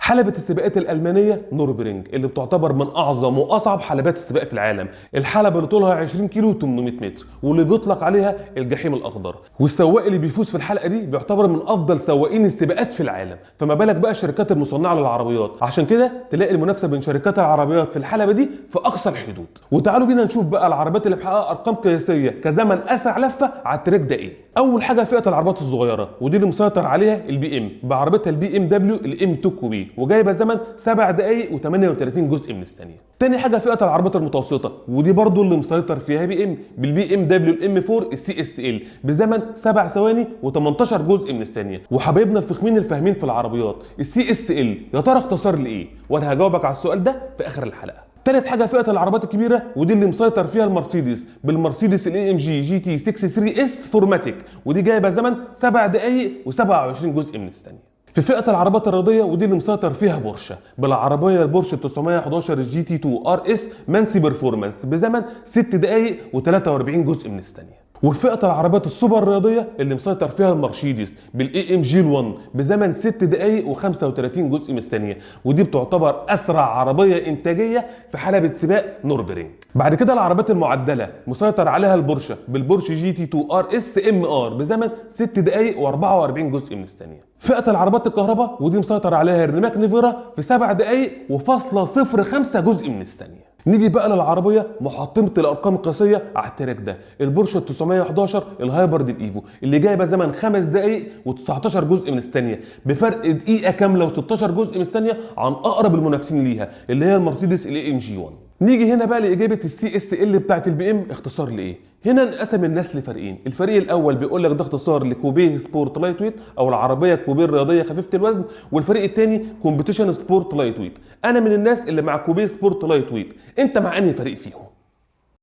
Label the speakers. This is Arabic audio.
Speaker 1: حلبة السباقات الألمانية نوربرينج اللي بتعتبر من أعظم وأصعب حلبات السباق في العالم، الحلبة اللي طولها 20 كيلو و800 متر واللي بيطلق عليها الجحيم الأخضر، والسواق اللي بيفوز في الحلقة دي بيعتبر من أفضل سواقين السباقات في العالم، فما بالك بقى الشركات المصنعة للعربيات. عشان كده تلاقي المنافسة بين شركات العربيات في الحلبة دي في أقصى الحدود. وتعالوا بينا نشوف بقى العربيات اللي محققة أرقام قياسية كزمن أسرع لفة على التراك ده إيه. أول حاجة فئة العربيات الصغيرة، ودي اللي مسيطر عليها البي إم بعربيتها البي إم دبليو الام 2 كوبي، وجايبه زمن 7 دقائق و38 جزء من الثانيه. تاني حاجه فئه العربيات المتوسطه، ودي برضو اللي مسيطر فيها بي ام بالبي ام دبليو الام 4 السي اس ال بزمن 7 ثواني و18 جزء من الثانيه. وحبايبنا الفخمين الفاهمين في العربيات، السي اس ال يا ترى اختصار لايه؟ وانا هجاوبك على السؤال ده في اخر الحلقه. تالت حاجه فئه العربيات الكبيره، ودي اللي مسيطر فيها المرسيدس بالمرسيدس الاي ام جي جي تي 63 اس فورماتيك، ودي جايبه زمن 7 دقائق و27 جزء من الثانيه. في فئه العربات الرياضيه، ودي اللي مسيطر فيها بورشه بالعربيه البورشه 911 جي تي 2 ار اس مانسي بيرفورمانس بزمن 6 دقائق و43 جزء من الثانيه. وفئه العربيات السوبر الرياضيه اللي مسيطر فيها المرسيدس بالاي ام جي 1 بزمن 6 دقائق و35 جزء من الثانيه، ودي بتعتبر اسرع عربيه انتاجيه في حلبة سباق نوربرينج. بعد كده العربيات المعدله مسيطر عليها البورشه بالبورش جي تي 2 ار اس ام ار بزمن 6 دقائق و44 جزء من الثانيه. فئه العربات الكهرباء، ودي مسيطر عليها الريماك نيفيرا في 7 دقائق وفاصله 05 جزء من الثانيه. نيجي بقى للعربيه محطمه الارقام القياسيه على التراك ده، البورشه 911 الهايبرد الايفو اللي جايبه زمن 5 دقائق و19 جزء من الثانيه بفرق دقيقه كامله و16 جزء من الثانيه عن اقرب المنافسين ليها اللي هي المرسيدس الاي ام جي 1. نيجي هنا بقى لاجابه السي اس ال بتاعت البي ام اختصار لايه. هنا انقسم الناس لفريقين، الفريق الاول بيقول لك ده اختصار لكوبيه سبورت لايت ويت او العربيه كوبيه الرياضيه خفيفه الوزن، والفريق الثاني كومبيتيشن سبورت لايت ويت. انا من الناس اللي مع كوبيه سبورت لايت ويت، انت مع انهي فريق فيهم؟